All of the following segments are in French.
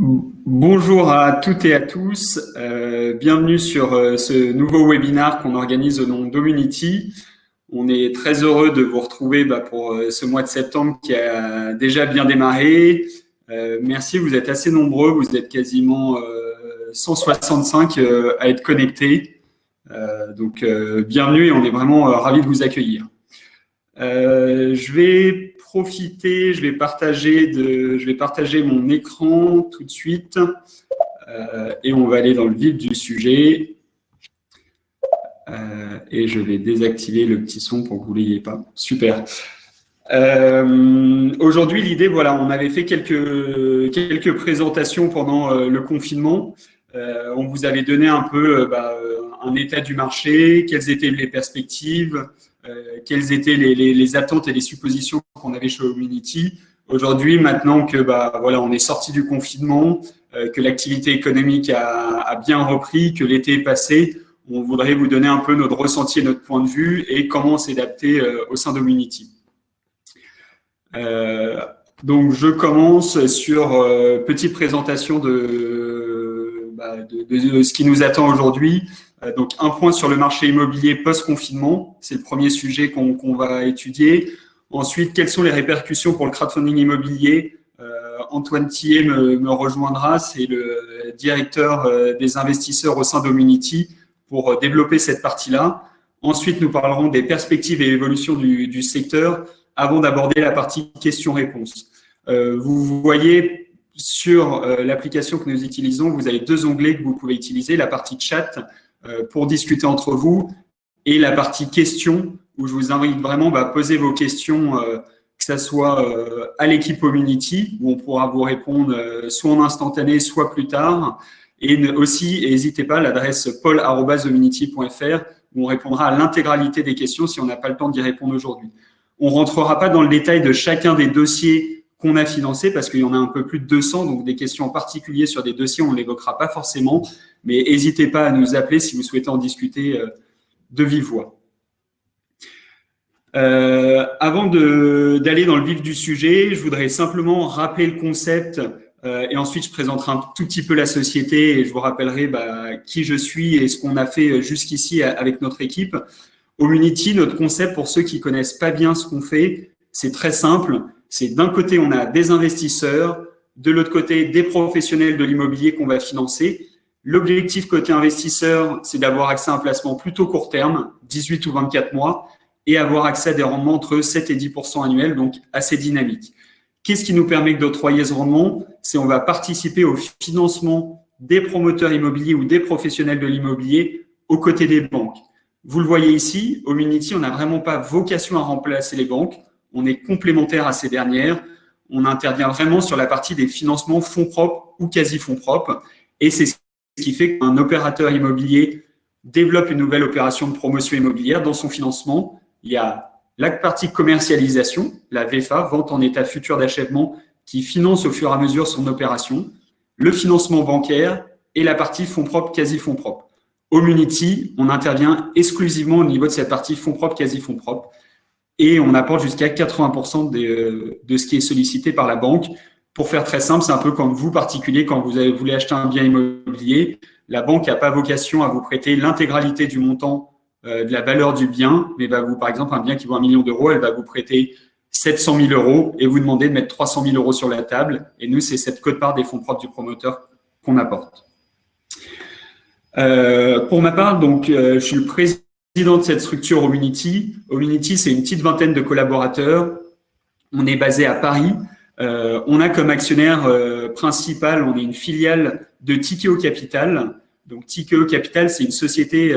Bonjour à toutes et à tous, bienvenue sur ce nouveau webinaire qu'on organise au nom d'Omunity. On est très heureux de vous retrouver pour ce mois de septembre qui a déjà bien démarré. Merci, vous êtes assez nombreux, vous êtes quasiment 165 à être connectés. Donc bienvenue et on est vraiment ravis de vous accueillir. Je vais profiter, je vais partager mon écran tout de suite et on va aller dans le vif du sujet. Et je vais désactiver le petit son pour que vous ne l'ayez pas. Super. Aujourd'hui, l'idée, voilà, on avait fait quelques présentations pendant le confinement. On vous avait donné un peu un état du marché, quelles étaient les perspectives, quelles étaient les attentes et les suppositions qu'on avait chez Omunity. Aujourd'hui, maintenant que voilà, on est sorti du confinement, que l'activité économique a bien repris, que l'été est passé, on voudrait vous donner un peu notre ressenti et notre point de vue et comment s'adapter au sein d'Omunity. Donc, je commence sur petite présentation de ce qui nous attend aujourd'hui. Donc, un point sur le marché immobilier post-confinement, c'est le premier sujet qu'on va étudier. Ensuite, quelles sont les répercussions pour le crowdfunding immobilier? Antoine Thier me rejoindra, c'est le directeur des investisseurs au sein d'Omunity pour développer cette partie-là. Ensuite, nous parlerons des perspectives et évolutions du secteur avant d'aborder la partie questions-réponses. Vous voyez sur l'application que nous utilisons, vous avez deux onglets que vous pouvez utiliser, la partie chat pour discuter entre vous et la partie questions où je vous invite vraiment à poser vos questions, que ce soit à l'équipe Omunity où on pourra vous répondre soit en instantané, soit plus tard. Et aussi, n'hésitez pas, l'adresse paul@omunity.fr où on répondra à l'intégralité des questions si on n'a pas le temps d'y répondre aujourd'hui. On ne rentrera pas dans le détail de chacun des dossiers qu'on a financés parce qu'il y en a un peu plus de 200, donc des questions en particulier sur des dossiers, on ne l'évoquera pas forcément, mais n'hésitez pas à nous appeler si vous souhaitez en discuter de vive voix. Avant d'aller dans le vif du sujet, je voudrais simplement rappeler le concept et ensuite je présenterai un tout petit peu la société et je vous rappellerai qui je suis et ce qu'on a fait jusqu'ici avec notre équipe. Omunity, notre concept, pour ceux qui ne connaissent pas bien ce qu'on fait, c'est très simple. C'est d'un côté, on a des investisseurs, de l'autre côté, des professionnels de l'immobilier qu'on va financer. L'objectif côté investisseur, c'est d'avoir accès à un placement plutôt court terme, 18 ou 24 mois, et avoir accès à des rendements entre 7 et 10% annuels, donc assez dynamiques. Qu'est-ce qui nous permet d'octroyer ce rendement? C'est on va participer au financement des promoteurs immobiliers ou des professionnels de l'immobilier aux côtés des banques. Vous le voyez ici, Omunity, on n'a vraiment pas vocation à remplacer les banques. On est complémentaire à ces dernières. On intervient vraiment sur la partie des financements fonds propres ou quasi-fonds propres. Et c'est ce qui fait qu'un opérateur immobilier développe une nouvelle opération de promotion immobilière. Dans son financement, il y a la partie commercialisation, la VFA, vente en état futur d'achèvement, qui finance au fur et à mesure son opération, le financement bancaire et la partie fonds propres, quasi-fonds propres. Omunity, on intervient exclusivement au niveau de cette partie fonds propres, quasi-fonds propres, et on apporte jusqu'à 80% de ce qui est sollicité par la banque. Pour faire très simple, c'est un peu comme vous, particulier, quand vous voulez acheter un bien immobilier, la banque n'a pas vocation à vous prêter l'intégralité du montant de la valeur du bien, mais par exemple, un bien qui vaut 1 million d'euros, elle va vous prêter 700 000 euros et vous demander de mettre 300 000 euros sur la table. Et nous, c'est cette quote-part des fonds propres du promoteur qu'on apporte. Pour ma part, donc, je suis le président de cette structure Omunity. Omunity, c'est une petite vingtaine de collaborateurs. On est basé à Paris. On a comme actionnaire principal, on est une filiale de Tikeo Capital. Donc, Tikeo Capital, c'est une société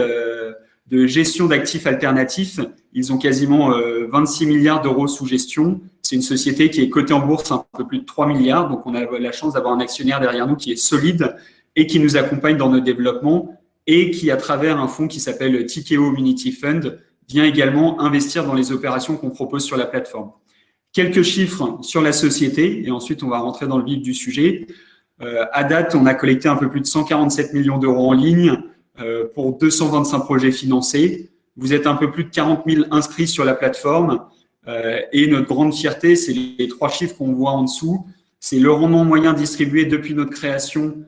de gestion d'actifs alternatifs. Ils ont quasiment 26 milliards d'euros sous gestion. C'est une société qui est cotée en bourse un peu plus de 3 milliards. Donc, on a la chance d'avoir un actionnaire derrière nous qui est solide et qui nous accompagne dans nos développements et qui, à travers un fonds qui s'appelle Tikeo Omunity Fund, vient également investir dans les opérations qu'on propose sur la plateforme. Quelques chiffres sur la société et ensuite on va rentrer dans le vif du sujet. À date, on a collecté un peu plus de 147 millions d'euros en ligne pour 225 projets financés. Vous êtes un peu plus de 40 000 inscrits sur la plateforme et notre grande fierté, c'est les trois chiffres qu'on voit en dessous. C'est le rendement moyen distribué depuis notre création.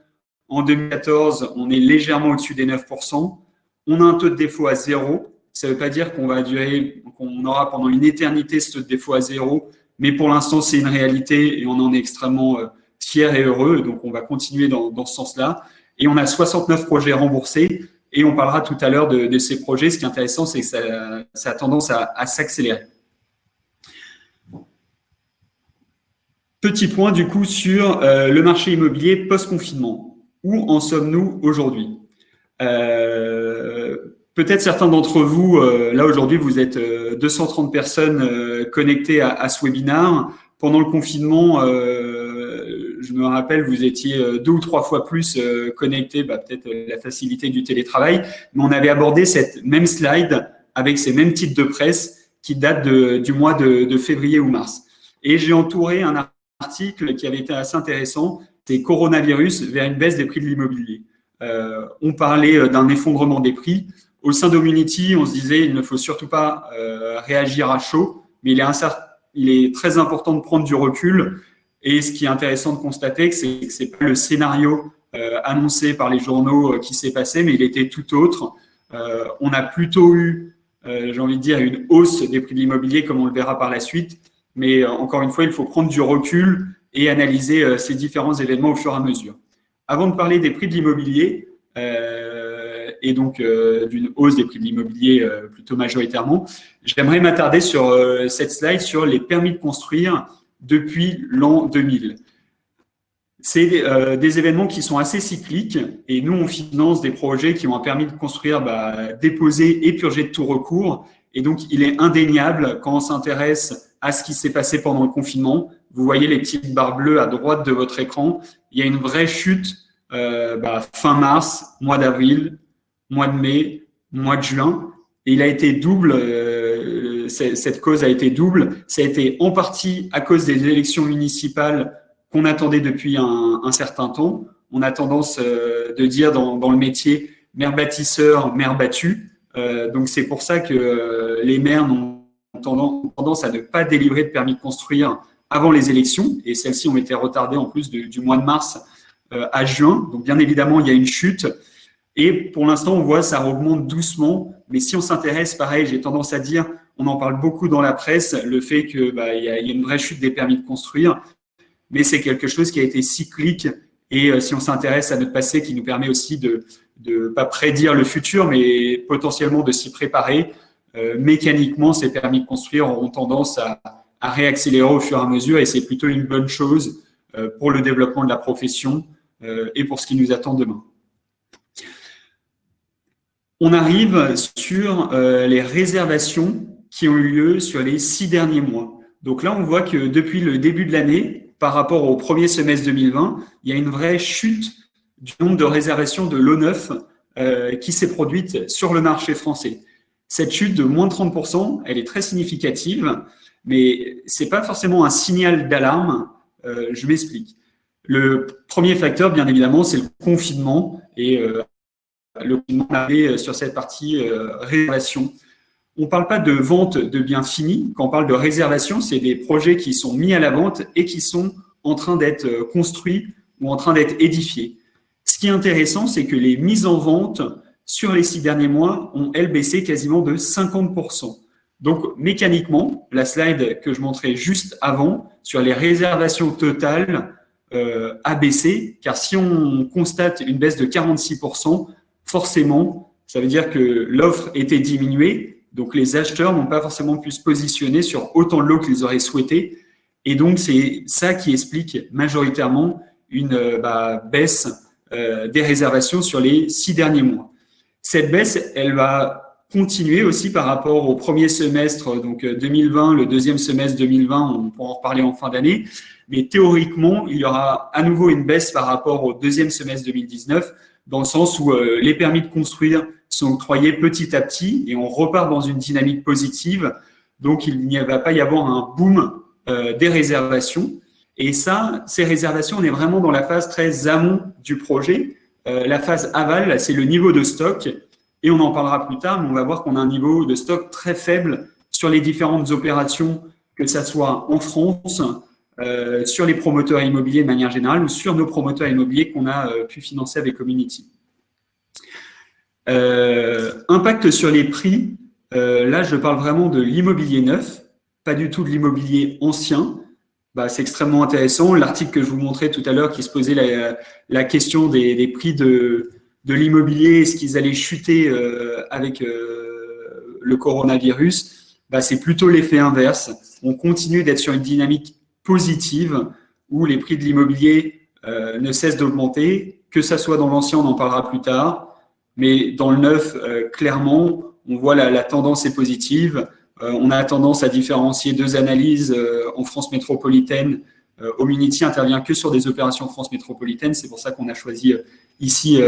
En 2014, on est légèrement au-dessus des 9%. On a un taux de défaut à 0. Ça ne veut pas dire qu'on aura pendant une éternité ce taux de défaut à 0, mais pour l'instant, c'est une réalité et on en est extrêmement fiers et heureux. Donc, on va continuer dans ce sens-là. Et on a 69 projets remboursés et on parlera tout à l'heure de ces projets. Ce qui est intéressant, c'est que ça a tendance à s'accélérer. Petit point du coup sur le marché immobilier post-confinement. Où en sommes-nous aujourd'hui? Peut-être certains d'entre vous, là aujourd'hui, vous êtes 230 personnes connectées à ce webinaire. Pendant le confinement, je me rappelle, vous étiez 2 ou 3 fois plus connectés, peut-être la facilité du télétravail, mais on avait abordé cette même slide avec ces mêmes titres de presse qui datent du mois de février ou mars. Et j'ai entouré un article qui avait été assez intéressant, c'est Coronavirus vers une baisse des prix de l'immobilier. On parlait d'un effondrement des prix. Au sein d'Homunity, on se disait il ne faut surtout pas réagir à chaud, mais il est très important de prendre du recul. Et ce qui est intéressant de constater, c'est que ce n'est pas le scénario annoncé par les journaux qui s'est passé, mais il était tout autre. On a plutôt eu, j'ai envie de dire, une hausse des prix de l'immobilier, comme on le verra par la suite. Mais encore une fois, il faut prendre du recul et analyser ces différents événements au fur et à mesure. Avant de parler des prix de l'immobilier, et donc d'une hausse des prix de l'immobilier plutôt majoritairement, j'aimerais m'attarder sur cette slide sur les permis de construire depuis l'an 2000. C'est des événements qui sont assez cycliques et nous, on finance des projets qui ont un permis de construire déposé et purgé de tout recours. Et donc, il est indéniable quand on s'intéresse à ce qui s'est passé pendant le confinement. Vous voyez les petites barres bleues à droite de votre écran. Il y a une vraie chute fin mars, mois d'avril, mois de mai, mois de juin. Et il a été double, cette cause a été double. Ça a été en partie à cause des élections municipales qu'on attendait depuis un certain temps. On a tendance de dire dans le métier maire bâtisseur, maire battu. Donc c'est pour ça que les maires ont tendance à ne pas délivrer de permis de construire avant les élections. Et celles-ci ont été retardées en plus du mois de mars à juin. Donc bien évidemment, il y a une chute. Et pour l'instant, on voit ça augmente doucement. Mais si on s'intéresse, pareil, j'ai tendance à dire, on en parle beaucoup dans la presse, le fait qu'il y a une vraie chute des permis de construire. Mais c'est quelque chose qui a été cyclique. Et si on s'intéresse à notre passé, qui nous permet aussi de pas prédire le futur, mais potentiellement de s'y préparer, mécaniquement, ces permis de construire auront tendance à réaccélérer au fur et à mesure. Et c'est plutôt une bonne chose pour le développement de la profession et pour ce qui nous attend demain. On arrive sur les réservations qui ont eu lieu sur les 6 derniers mois. Donc là, on voit que depuis le début de l'année, par rapport au premier semestre 2020, il y a une vraie chute du nombre de réservations de lots neufs qui s'est produite sur le marché français. Cette chute de moins de 30%, elle est très significative, mais ce n'est pas forcément un signal d'alarme. Je m'explique. Le premier facteur, bien évidemment, c'est le confinement et le confinement arrivé sur cette partie réservation. On ne parle pas de vente de biens finis. Quand on parle de réservation, c'est des projets qui sont mis à la vente et qui sont en train d'être construits ou en train d'être édifiés. Ce qui est intéressant, c'est que les mises en vente sur les 6 derniers mois ont, elles, baissé quasiment de 50%. Donc, mécaniquement, la slide que je montrais juste avant, sur les réservations totales, a baissé, car si on constate une baisse de 46%, forcément, ça veut dire que l'offre était diminuée, donc les acheteurs n'ont pas forcément pu se positionner sur autant de lots qu'ils auraient souhaité, et donc c'est ça qui explique majoritairement une baisse des réservations sur les 6 derniers mois. Cette baisse, elle va continuer aussi par rapport au premier semestre, donc 2020, le deuxième semestre 2020, on pourra en reparler en fin d'année, mais théoriquement, il y aura à nouveau une baisse par rapport au deuxième semestre 2019, dans le sens où les permis de construire sont octroyés petit à petit et on repart dans une dynamique positive. Donc, il n'y va pas y avoir un boom des réservations. Et ça, ces réservations, on est vraiment dans la phase très amont du projet. La phase aval, c'est le niveau de stock. Et on en parlera plus tard, mais on va voir qu'on a un niveau de stock très faible sur les différentes opérations, que ça soit en France, sur les promoteurs immobiliers de manière générale ou sur nos promoteurs immobiliers qu'on a pu financer avec Community. Impact sur les prix, là je parle vraiment de l'immobilier neuf, pas du tout de l'immobilier ancien. C'est extrêmement intéressant. L'article que je vous montrais tout à l'heure qui se posait la question des prix de l'immobilier, est-ce qu'ils allaient chuter avec le coronavirus, c'est plutôt l'effet inverse. On continue d'être sur une dynamique positive où les prix de l'immobilier ne cessent d'augmenter, que ça soit dans l'ancien, on en parlera plus tard, mais dans le neuf, clairement, on voit la tendance est positive. On a tendance à différencier deux analyses en France métropolitaine. Homunity intervient que sur des opérations France métropolitaine. C'est pour ça qu'on a choisi ici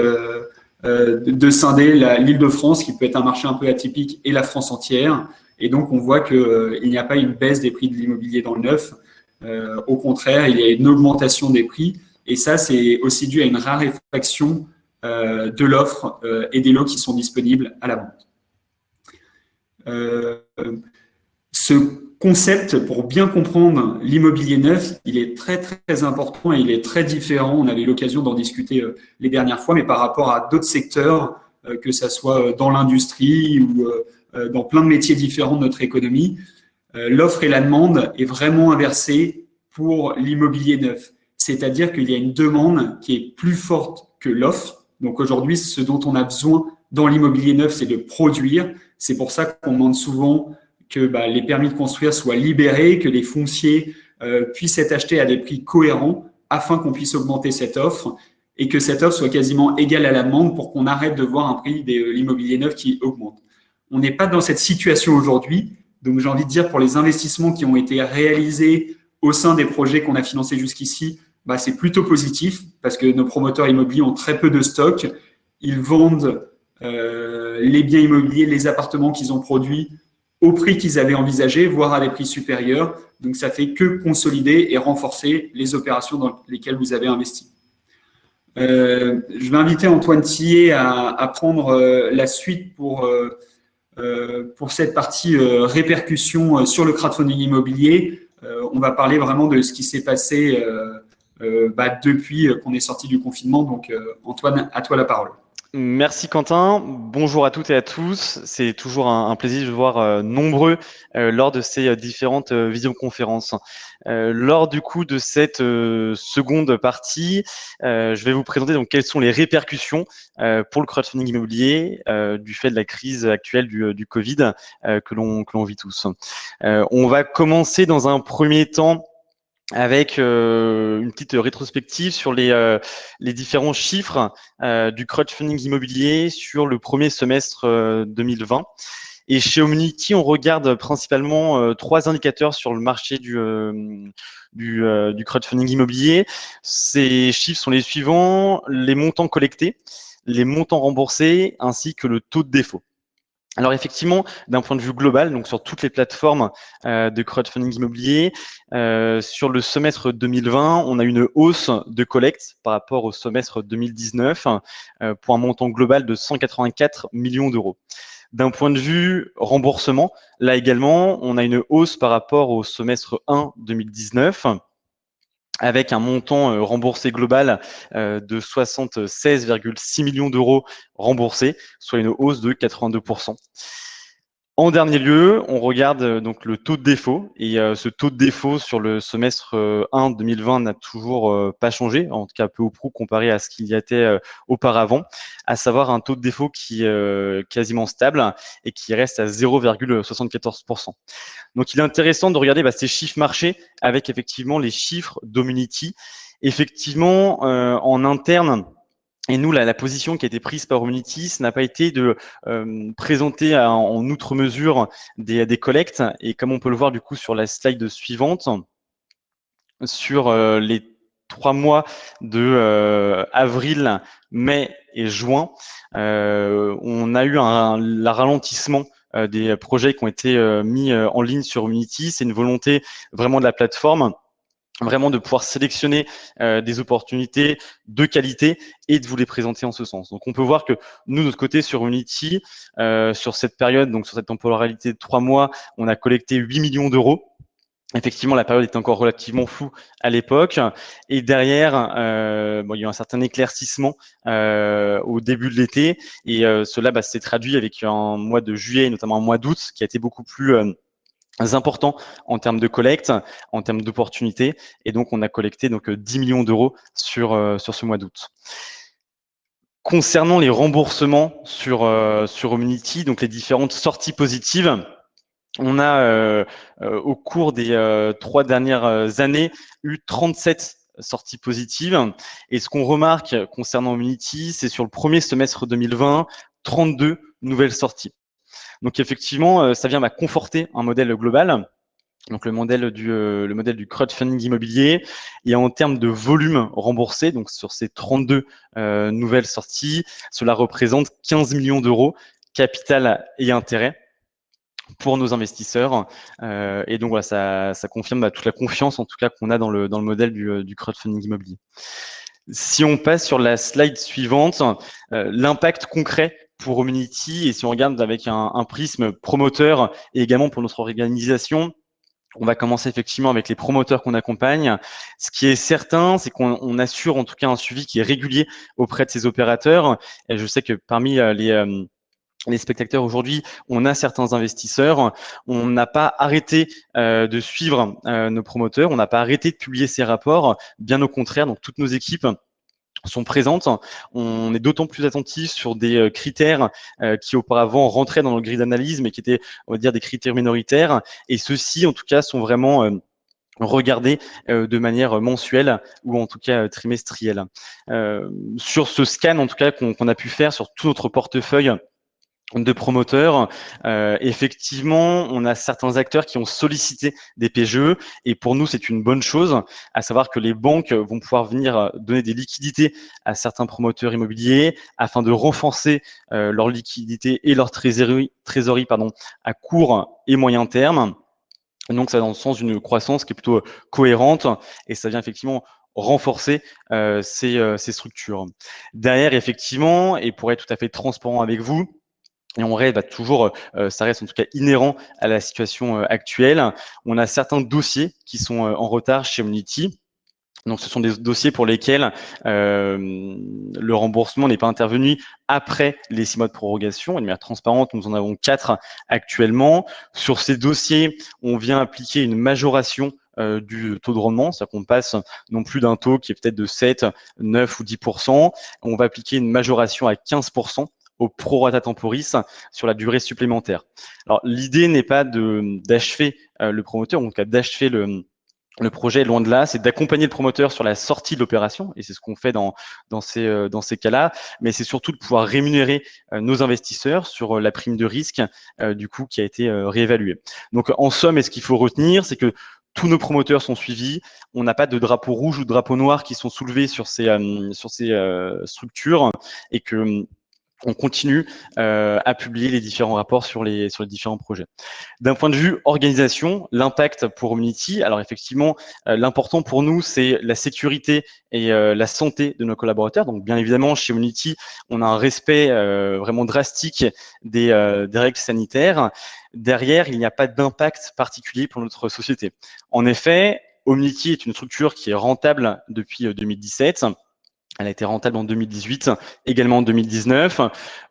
de scinder l'Île-de-France, qui peut être un marché un peu atypique, et la France entière. Et donc, on voit qu'il n'y a pas une baisse des prix de l'immobilier dans le neuf. Au contraire, il y a une augmentation des prix. Et ça, c'est aussi dû à une raréfaction de l'offre et des lots qui sont disponibles à la vente. Ce concept, pour bien comprendre l'immobilier neuf, il est très, très important et il est très différent. On avait l'occasion d'en discuter les dernières fois, mais par rapport à d'autres secteurs, que ça soit dans l'industrie ou dans plein de métiers différents de notre économie, l'offre et la demande est vraiment inversée pour l'immobilier neuf. C'est-à-dire qu'il y a une demande qui est plus forte que l'offre. Donc aujourd'hui, ce dont on a besoin dans l'immobilier neuf, c'est de produire. C'est pour ça qu'on demande souvent que les permis de construire soient libérés, que les fonciers puissent être achetés à des prix cohérents afin qu'on puisse augmenter cette offre et que cette offre soit quasiment égale à la demande pour qu'on arrête de voir un prix de l'immobilier neuf qui augmente. On n'est pas dans cette situation aujourd'hui. Donc, j'ai envie de dire, pour les investissements qui ont été réalisés au sein des projets qu'on a financés jusqu'ici, c'est plutôt positif parce que nos promoteurs immobiliers ont très peu de stock. Ils vendent les biens immobiliers, les appartements qu'ils ont produits au prix qu'ils avaient envisagé, voire à des prix supérieurs. Donc, ça fait que consolider et renforcer les opérations dans lesquelles vous avez investi. Je vais inviter Antoine Tillet à prendre la suite pour cette partie répercussions sur le crowdfunding immobilier. On va parler vraiment de ce qui s'est passé depuis qu'on est sorti du confinement. Donc, Antoine, à toi la parole. Merci Quentin, bonjour à toutes et à tous. C'est toujours un plaisir de vous voir nombreux lors de ces différentes visioconférences. Lors du coup de cette seconde partie, je vais vous présenter donc quelles sont les répercussions pour le crowdfunding immobilier du fait de la crise actuelle du Covid que l'on vit tous. On va commencer dans un premier temps avec une petite rétrospective sur les différents chiffres du crowdfunding immobilier sur le premier semestre 2020. Et chez Homunity, on regarde principalement trois indicateurs sur le marché du crowdfunding immobilier. Ces chiffres sont les suivants: les montants collectés, les montants remboursés, ainsi que le taux de défaut. Alors effectivement, d'un point de vue global, donc sur toutes les plateformes de crowdfunding immobilier, sur le semestre 2020, on a une hausse de collecte par rapport au semestre 2019 pour un montant global de 184 millions d'euros. D'un point de vue remboursement, là également, on a une hausse par rapport au semestre 1 2019 avec un montant remboursé global de 76,6 millions d'euros remboursés, soit une hausse de 82%. En dernier lieu, on regarde donc le taux de défaut, et ce taux de défaut sur le semestre 1 2020 n'a toujours pas changé, en tout cas peu ou prou comparé à ce qu'il y était auparavant, à savoir un taux de défaut qui est quasiment stable et qui reste à 0,74%. Donc il est intéressant de regarder ces chiffres marchés avec effectivement les chiffres d'Homunity. Effectivement, en interne, et nous, la position qui a été prise par Homunity, ce n'a pas été de présenter en outre mesure des collectes. Et comme on peut le voir du coup sur la slide suivante, sur les 3 mois de avril, mai et juin, on a eu un ralentissement des projets qui ont été mis en ligne sur Homunity. C'est une volonté vraiment de la plateforme, vraiment de pouvoir sélectionner des opportunités de qualité et de vous les présenter en ce sens. Donc, on peut voir que nous, de notre côté, sur Homunity, sur cette période, donc sur cette temporalité de 3 mois, on a collecté 8 millions d'euros. Effectivement, la période était encore relativement floue à l'époque. Et derrière, il y a eu un certain éclaircissement au début de l'été. Et cela s'est traduit avec un mois de juillet, notamment un mois d'août, qui a été beaucoup plus important en termes de collecte, en termes d'opportunités. Et donc, on a collecté 10 millions d'euros sur ce mois d'août. Concernant les remboursements sur Homunity, donc les différentes sorties positives, on a, au cours des 3 dernières années, eu 37 sorties positives. Et ce qu'on remarque concernant Homunity, c'est sur le premier semestre 2020, 32 nouvelles sorties. Donc effectivement, ça vient conforter un modèle global, donc le modèle du crowdfunding immobilier. Et en termes de volume remboursé, donc sur ces 32 nouvelles sorties, cela représente 15 millions d'euros, capital et intérêt, pour nos investisseurs. Et donc voilà, ça confirme toute la confiance en tout cas qu'on a dans le modèle du crowdfunding immobilier. Si on passe sur la slide suivante, l'impact concret pour Homunity, et si on regarde avec un prisme promoteur et également pour notre organisation, on va commencer effectivement avec les promoteurs qu'on accompagne. Ce qui est certain, c'est qu'on assure en tout cas un suivi qui est régulier auprès de ces opérateurs. Et je sais que parmi les spectateurs aujourd'hui, on a certains investisseurs. On n'a pas arrêté de suivre nos promoteurs, on n'a pas arrêté de publier ces rapports. Bien au contraire, donc toutes nos équipes sont présentes. On est d'autant plus attentif sur des critères qui auparavant rentraient dans le grille d'analyse, mais qui étaient, on va dire, des critères minoritaires. Et ceux-ci, en tout cas, sont vraiment regardés de manière mensuelle ou en tout cas trimestrielle. Sur ce scan, en tout cas, qu'on a pu faire sur tout notre portefeuille de promoteurs, effectivement, on a certains acteurs qui ont sollicité des PGE, et pour nous, c'est une bonne chose, à savoir que les banques vont pouvoir venir donner des liquidités à certains promoteurs immobiliers afin de renforcer leur liquidité et leur trésorerie à court et moyen terme. Donc, ça va dans le sens d'une croissance qui est plutôt cohérente, et ça vient effectivement renforcer ces structures. Derrière, effectivement, et pour être tout à fait transparent avec vous, et on reste toujours, ça reste en tout cas inhérent à la situation actuelle. On a certains dossiers qui sont en retard chez Homunity. Donc, ce sont des dossiers pour lesquels le remboursement n'est pas intervenu après les 6 mois de prorogation. De manière transparente, nous en avons 4 actuellement. Sur ces dossiers, on vient appliquer une majoration du taux de rendement, c'est-à-dire qu'on passe non plus d'un taux qui est peut-être de 7, 9 ou 10%. On va appliquer une majoration à 15% au prorata temporis sur la durée supplémentaire. Alors, l'idée n'est pas d'achever le promoteur, ou en tout cas d'achever le projet, loin de là, c'est d'accompagner le promoteur sur la sortie de l'opération, et c'est ce qu'on fait dans ces cas-là, mais c'est surtout de pouvoir rémunérer nos investisseurs sur la prime de risque du coup qui a été réévaluée. Donc en somme, et ce qu'il faut retenir, c'est que tous nos promoteurs sont suivis. On n'a pas de drapeau rouge ou de drapeau noir qui sont soulevés sur ces structures, et que on continue à publier les différents rapports sur les différents projets. D'un point de vue organisation, l'impact pour Homunity, alors effectivement, l'important pour nous, c'est la sécurité et la santé de nos collaborateurs. Donc, bien évidemment, chez Homunity, on a un respect vraiment drastique des règles sanitaires. Derrière, il n'y a pas d'impact particulier pour notre société. En effet, Homunity est une structure qui est rentable depuis 2017. Elle a été rentable en 2018, également en 2019.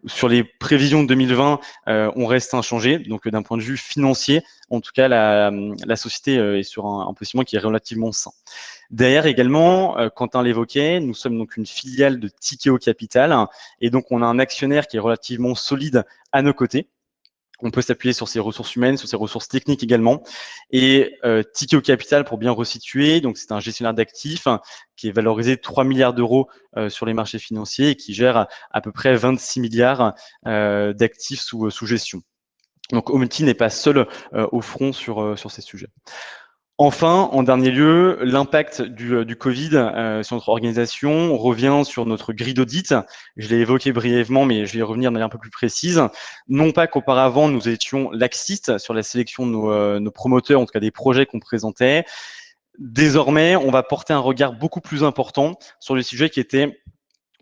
Sur les prévisions de 2020, on reste inchangé. Donc, d'un point de vue financier, en tout cas, la société est sur un positionnement qui est relativement sain. Derrière également, Quentin l'évoquait, nous sommes donc une filiale de Tikeo Capital, et donc on a un actionnaire qui est relativement solide à nos côtés. On peut s'appuyer sur ses ressources humaines, sur ses ressources techniques également. Et Tikeo Capital, pour bien resituer, donc c'est un gestionnaire d'actifs qui est valorisé 3 milliards d'euros sur les marchés financiers et qui gère à peu près 26 milliards d'actifs sous gestion. Donc Homunity n'est pas seul au front sur ces sujets. Enfin, en dernier lieu, l'impact du Covid sur notre organisation revient sur notre grille d'audit. Je l'ai évoqué brièvement, mais je vais y revenir de manière un peu plus précise. Non pas qu'auparavant, nous étions laxistes sur la sélection de nos promoteurs, en tout cas des projets qu'on présentait. Désormais, on va porter un regard beaucoup plus important sur les sujets qui étaient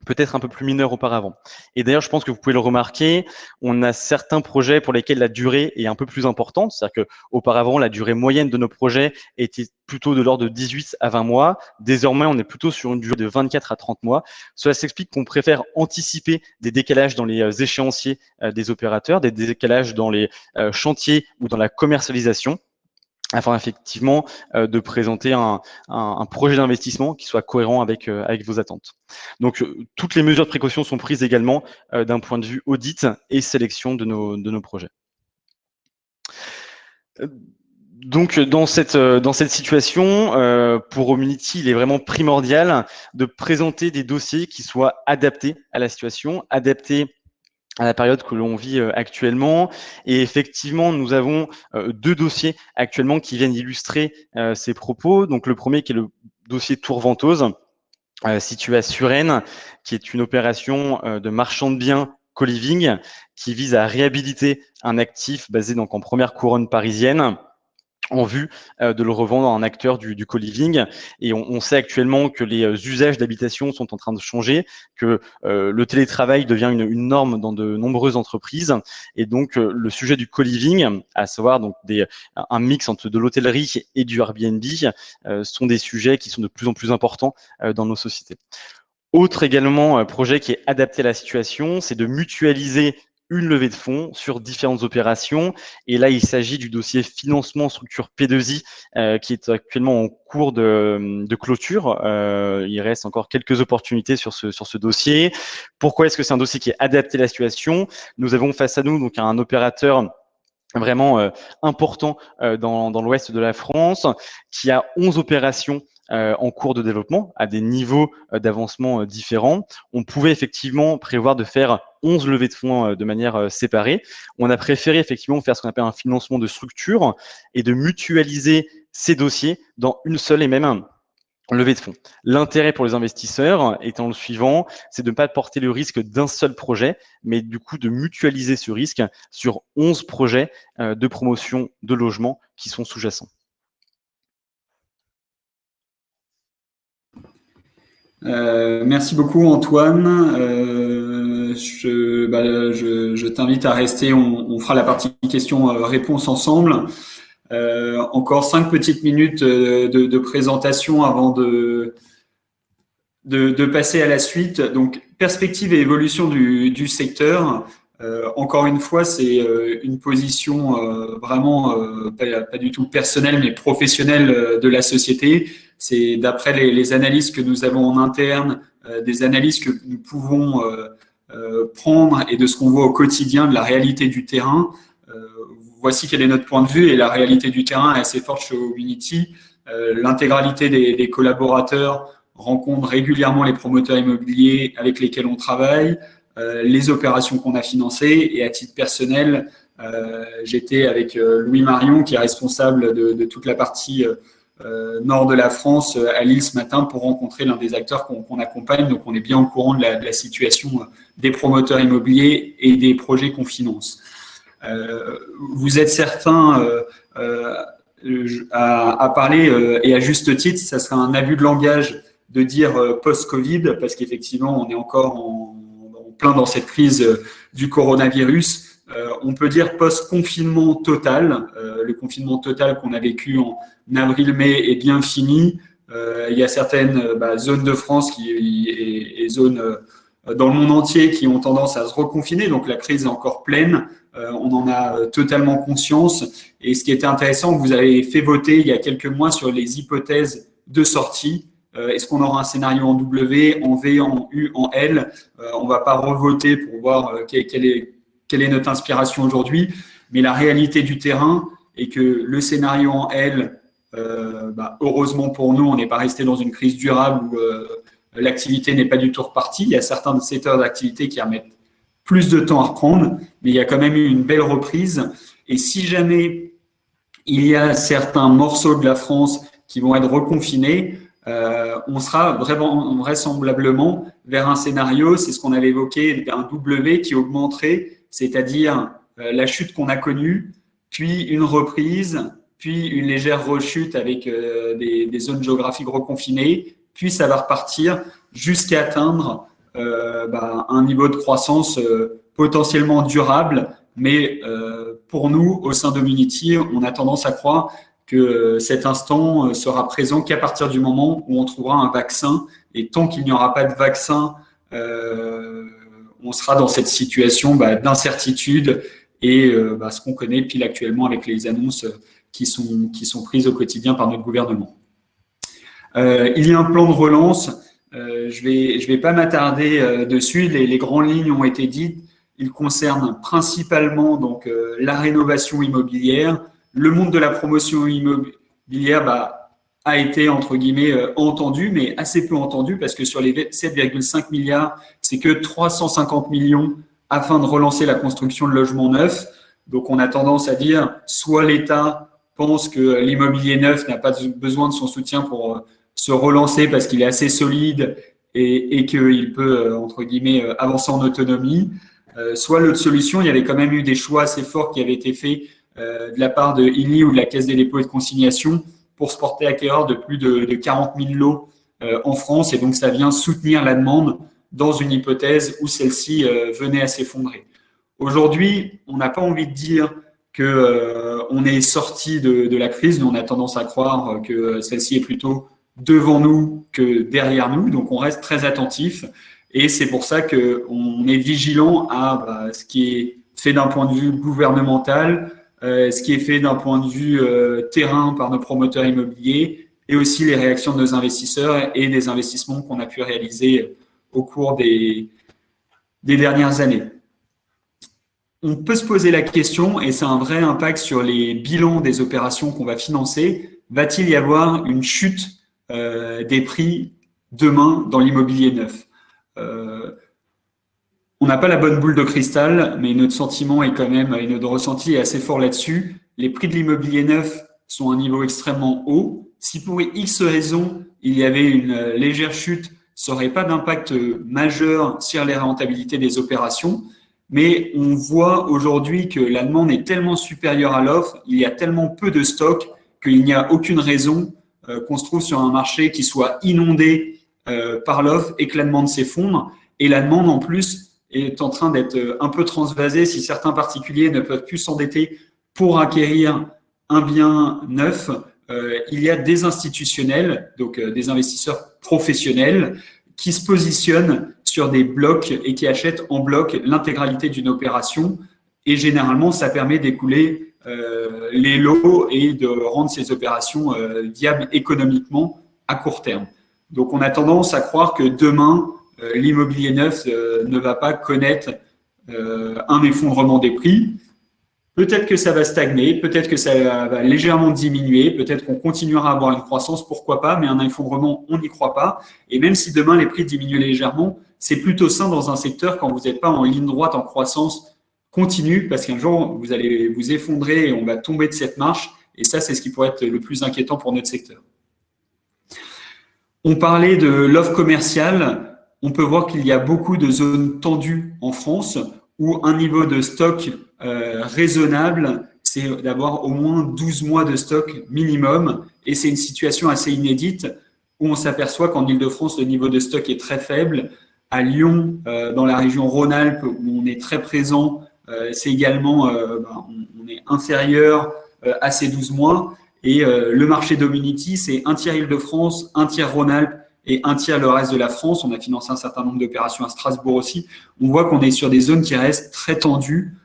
peut-être un peu plus mineurs auparavant. Et d'ailleurs, je pense que vous pouvez le remarquer, on a certains projets pour lesquels la durée est un peu plus importante. C'est-à-dire qu'auparavant, la durée moyenne de nos projets était plutôt de l'ordre de 18 à 20 mois. Désormais, on est plutôt sur une durée de 24 à 30 mois. Cela s'explique qu'on préfère anticiper des décalages dans les échéanciers des opérateurs, des décalages dans les chantiers ou dans la commercialisation, afin effectivement de présenter un projet d'investissement qui soit cohérent avec vos attentes. Donc, toutes les mesures de précaution sont prises également d'un point de vue audit et sélection de nos projets. Donc, dans cette situation, pour Homunity, il est vraiment primordial de présenter des dossiers qui soient adaptés à la situation, adaptés à la période que l'on vit actuellement. Et effectivement, nous avons deux dossiers actuellement qui viennent illustrer ces propos. Donc, le premier qui est le dossier Tour Ventose, situé à Suresnes, qui est une opération de marchand de biens co-living qui vise à réhabiliter un actif basé donc en première couronne parisienne, en vue de le revendre à un acteur du co-living. Et on sait actuellement que les usages d'habitation sont en train de changer, que le télétravail devient une norme dans de nombreuses entreprises. Et donc, le sujet du co-living, à savoir donc un mix entre de l'hôtellerie et du Airbnb, sont des sujets qui sont de plus en plus importants dans nos sociétés. Autre également projet qui est adapté à la situation, c'est de mutualiser une levée de fonds sur différentes opérations. Et là, il s'agit du dossier financement structure P2I qui est actuellement en cours de clôture. Il reste encore quelques opportunités sur ce dossier. Pourquoi est-ce que c'est un dossier qui est adapté à la situation? Nous avons face à nous donc un opérateur vraiment important dans l'ouest de la France, qui a 11 opérations en cours de développement à des niveaux d'avancement différents. On pouvait effectivement prévoir de faire 11 levées de fonds de manière séparée. On a préféré effectivement faire ce qu'on appelle un financement de structure et de mutualiser ces dossiers dans une seule et même levée de fonds. L'intérêt pour les investisseurs étant le suivant, c'est de ne pas porter le risque d'un seul projet, mais du coup de mutualiser ce risque sur 11 projets de promotion de logement qui sont sous-jacents. Merci beaucoup Antoine. Je t'invite à rester, on fera la partie questions-réponses ensemble. Encore 5 petites minutes de présentation avant de passer à la suite. Donc, perspective et évolution du secteur. Encore une fois, c'est une position vraiment pas du tout personnelle, mais professionnelle de la société. C'est d'après les analyses que nous avons en interne, des analyses que nous pouvons prendre et de ce qu'on voit au quotidien, de la réalité du terrain. Voici quel est notre point de vue, et la réalité du terrain est assez forte chez Homunity. L'intégralité des collaborateurs rencontrent régulièrement les promoteurs immobiliers avec lesquels on travaille, les opérations qu'on a financées, et à titre personnel, j'étais avec Louis Marion, qui est responsable de toute la partie nord de la France, à Lille ce matin, pour rencontrer l'un des acteurs qu'on accompagne. Donc on est bien au courant de la situation des promoteurs immobiliers et des projets qu'on finance. Vous êtes certains à parler, et à juste titre, ça serait un abus de langage de dire post-Covid, parce qu'effectivement, on est encore en plein dans cette crise du coronavirus. On peut dire post-confinement total. Le confinement total qu'on a vécu en avril-mai est bien fini. Il y a certaines zones de France et zones dans le monde entier qui ont tendance à se reconfiner, donc la crise est encore pleine. On en a totalement conscience. Et ce qui était intéressant, vous avez fait voter il y a quelques mois sur les hypothèses de sortie. Est-ce qu'on aura un scénario en W, en V, en U, en L? On ne va pas revoter pour voir quelle est notre inspiration aujourd'hui, mais la réalité du terrain est que le scénario en L, heureusement pour nous, on n'est pas resté dans une crise durable où l'activité n'est pas du tout repartie. Il y a certains secteurs d'activité qui remettent plus de temps à reprendre, mais il y a quand même eu une belle reprise. Et si jamais il y a certains morceaux de la France qui vont être reconfinés, on sera vraiment vraisemblablement vers un scénario, c'est ce qu'on avait évoqué, un W qui augmenterait, c'est-à-dire la chute qu'on a connue, puis une reprise, puis une légère rechute avec des zones géographiques reconfinées, puis ça va repartir jusqu'à atteindre un niveau de croissance potentiellement durable. Mais pour nous, au sein d'Homunity, on a tendance à croire que cet instant sera présent qu'à partir du moment où on trouvera un vaccin. Et tant qu'il n'y aura pas de vaccin, on sera dans cette situation d'incertitude et ce qu'on connaît pile actuellement avec les annonces qui sont prises au quotidien par notre gouvernement. Il y a un plan de relance. Je vais pas m'attarder dessus. Les grandes lignes ont été dites. Il concerne principalement donc la rénovation immobilière. Le monde de la promotion immobilière a été entre guillemets entendu, mais assez peu entendu parce que sur les 7,5 milliards, c'est que 350 millions afin de relancer la construction de logements neufs. Donc on a tendance à dire soit l'État pense que l'immobilier neuf n'a pas besoin de son soutien pour se relancer parce qu'il est assez solide et qu'il peut entre guillemets avancer en autonomie. Soit l'autre solution, il y avait quand même eu des choix assez forts qui avaient été faits de la part de INI ou de la Caisse des dépôts et de consignation pour se porter acquéreur de plus de 40 000 lots en France. Et donc, ça vient soutenir la demande dans une hypothèse où celle-ci venait à s'effondrer. Aujourd'hui, on n'a pas envie de dire qu'on est sorti de la crise. Nous, on a tendance à croire que celle-ci est plutôt devant nous que derrière nous. Donc, on reste très attentif. Et c'est pour ça qu'on est vigilant à ce qui est fait d'un point de vue gouvernemental, ce qui est fait d'un point de vue terrain par nos promoteurs immobiliers et aussi les réactions de nos investisseurs et des investissements qu'on a pu réaliser au cours des dernières années. On peut se poser la question, et c'est un vrai impact sur les bilans des opérations qu'on va financer, va-t-il y avoir une chute des prix demain dans l'immobilier neuf ? On n'a pas la bonne boule de cristal, mais notre sentiment est quand même, et notre ressenti est assez fort là-dessus. Les prix de l'immobilier neuf sont à un niveau extrêmement haut. Si pour X raisons, il y avait une légère chute, ça n'aurait pas d'impact majeur sur les rentabilités des opérations. Mais on voit aujourd'hui que la demande est tellement supérieure à l'offre, il y a tellement peu de stock qu'il n'y a aucune raison qu'on se trouve sur un marché qui soit inondé par l'offre et que la demande s'effondre. Et la demande, en plus, est en train d'être un peu transvasée si certains particuliers ne peuvent plus s'endetter pour acquérir un bien neuf. Il y a des institutionnels, donc des investisseurs professionnels, qui se positionnent sur des blocs et qui achètent en bloc l'intégralité d'une opération. Et généralement, ça permet d'écouler les lots et de rendre ces opérations viables économiquement à court terme. Donc, on a tendance à croire que demain, l'immobilier neuf ne va pas connaître un effondrement des prix. Peut-être que ça va stagner, peut-être que ça va légèrement diminuer, peut-être qu'on continuera à avoir une croissance, pourquoi pas, mais un effondrement, on n'y croit pas. Et même si demain les prix diminuent légèrement, c'est plutôt sain dans un secteur quand vous n'êtes pas en ligne droite en croissance continue, parce qu'un jour, vous allez vous effondrer et on va tomber de cette marche. Et ça, c'est ce qui pourrait être le plus inquiétant pour notre secteur. On parlait de l'offre commerciale. On peut voir qu'il y a beaucoup de zones tendues en France où un niveau de stock raisonnable, c'est d'avoir au moins 12 mois de stock minimum. Et c'est une situation assez inédite où on s'aperçoit qu'en Île-de-France, le niveau de stock est très faible. À Lyon, dans la région Rhône-Alpes, où on est très présent, c'est également, on est inférieur à ces 12 mois. Et le marché d'Homunity, c'est un tiers Île-de-France, un tiers Rhône-Alpes et un tiers le reste de la France. On a financé un certain nombre d'opérations à Strasbourg aussi. On voit qu'on est sur des zones qui restent très tendues.